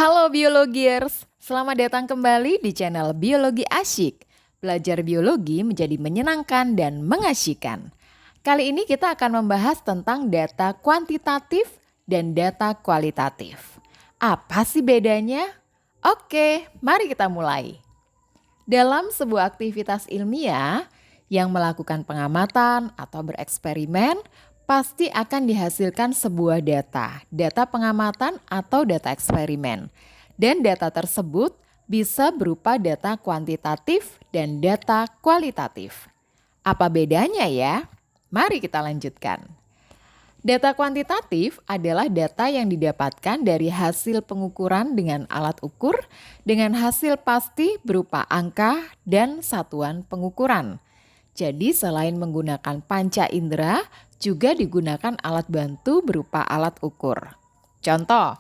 Halo Biologiers, selamat datang kembali di channel Biologi Asyik. Belajar biologi menjadi menyenangkan dan mengasyikkan. Kali ini kita akan membahas tentang data kuantitatif dan data kualitatif. Apa sih bedanya? Oke, mari kita mulai. Dalam sebuah aktivitas ilmiah yang melakukan pengamatan atau bereksperimen, pasti akan dihasilkan sebuah data pengamatan atau data eksperimen. Dan data tersebut bisa berupa data kuantitatif dan data kualitatif. Apa bedanya ya? Mari kita lanjutkan. Data kuantitatif adalah data yang didapatkan dari hasil pengukuran dengan alat ukur dengan hasil pasti berupa angka dan satuan pengukuran. Jadi selain menggunakan panca indera, juga digunakan alat bantu berupa alat ukur. Contoh,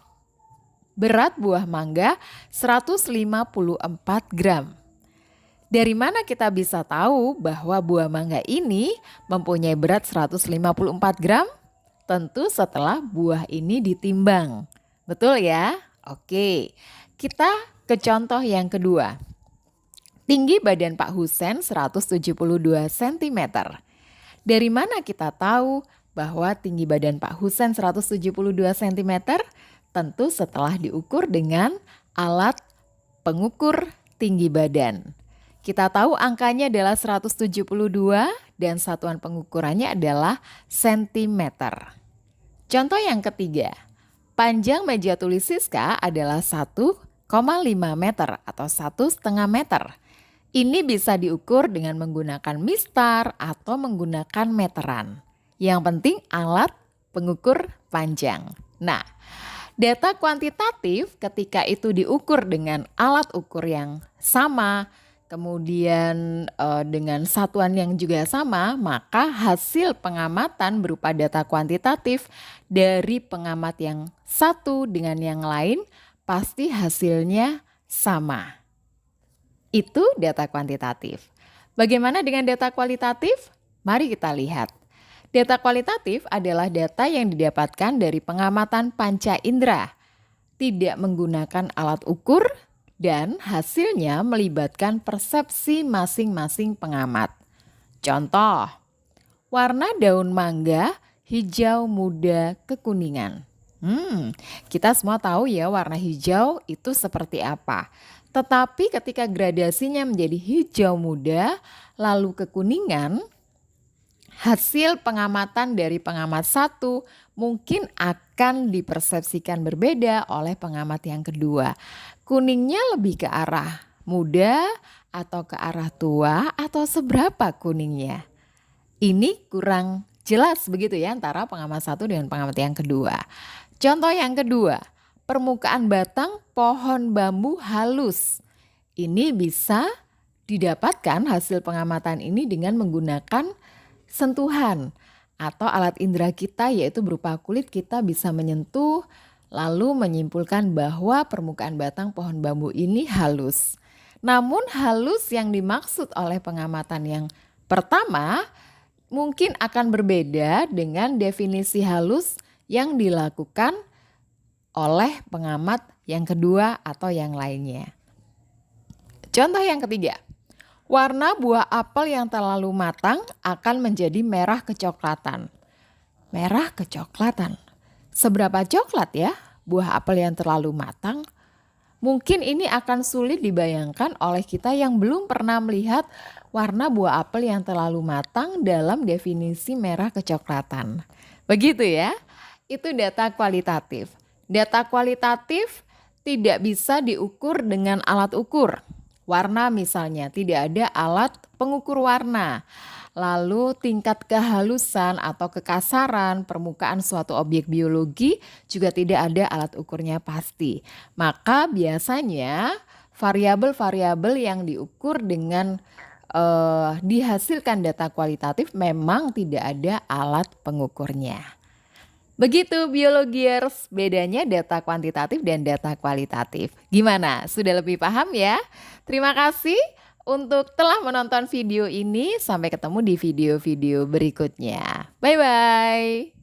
berat buah mangga 154 gram. Dari mana kita bisa tahu bahwa buah mangga ini mempunyai berat 154 gram? Tentu setelah buah ini ditimbang. Betul ya? Oke, kita ke contoh yang kedua. Tinggi badan Pak Husen 172 cm. Dari mana kita tahu bahwa tinggi badan Pak Husen 172 cm? Tentu setelah diukur dengan alat pengukur tinggi badan. Kita tahu angkanya adalah 172 dan satuan pengukurannya adalah cm. Contoh yang ketiga, panjang meja tulis Siska adalah 1,5 meter atau 1,5 meter. Ini bisa diukur dengan menggunakan mistar atau menggunakan meteran. Yang penting alat pengukur panjang. Nah, data kuantitatif ketika itu diukur dengan alat ukur yang sama, kemudian dengan satuan yang juga sama, maka hasil pengamatan berupa data kuantitatif dari pengamat yang satu dengan yang lain pasti hasilnya sama. Itu data kuantitatif. Bagaimana dengan data kualitatif? Mari kita lihat. Data kualitatif adalah data yang didapatkan dari pengamatan panca indera, tidak menggunakan alat ukur, dan hasilnya melibatkan persepsi masing-masing pengamat. Contoh, warna daun mangga hijau muda kekuningan. Kita semua tahu ya warna hijau itu seperti apa. Tetapi ketika gradasinya menjadi hijau muda lalu kekuningan, hasil pengamatan dari pengamat satu mungkin akan dipersepsikan berbeda oleh pengamat yang kedua. Kuningnya lebih ke arah muda atau ke arah tua atau seberapa kuningnya? Ini kurang jelas begitu ya antara pengamat satu dengan pengamat yang kedua. Contoh yang kedua, permukaan batang pohon bambu halus. Ini bisa didapatkan hasil pengamatan ini dengan menggunakan sentuhan atau alat indera kita, yaitu berupa kulit kita bisa menyentuh lalu menyimpulkan bahwa permukaan batang pohon bambu ini halus. Namun halus yang dimaksud oleh pengamatan yang pertama mungkin akan berbeda dengan definisi halus yang dilakukan oleh pengamat yang kedua atau yang lainnya. Contoh yang ketiga, warna buah apel yang terlalu matang akan menjadi merah kecoklatan. Merah kecoklatan. Seberapa coklat ya buah apel yang terlalu matang? Mungkin ini akan sulit dibayangkan oleh kita yang belum pernah melihat warna buah apel yang terlalu matang dalam definisi merah kecoklatan. Begitu ya, itu data kualitatif. Data kualitatif tidak bisa diukur dengan alat ukur. Warna misalnya, tidak ada alat pengukur warna. Lalu tingkat kehalusan atau kekasaran permukaan suatu objek biologi juga tidak ada alat ukurnya pasti. Maka biasanya variabel-variabel yang diukur dengan dihasilkan data kualitatif memang tidak ada alat pengukurnya. Begitu Biologiers, bedanya data kuantitatif dan data kualitatif. Gimana? Sudah lebih paham ya? Terima kasih untuk telah menonton video ini. Sampai ketemu di video-video berikutnya. Bye-bye.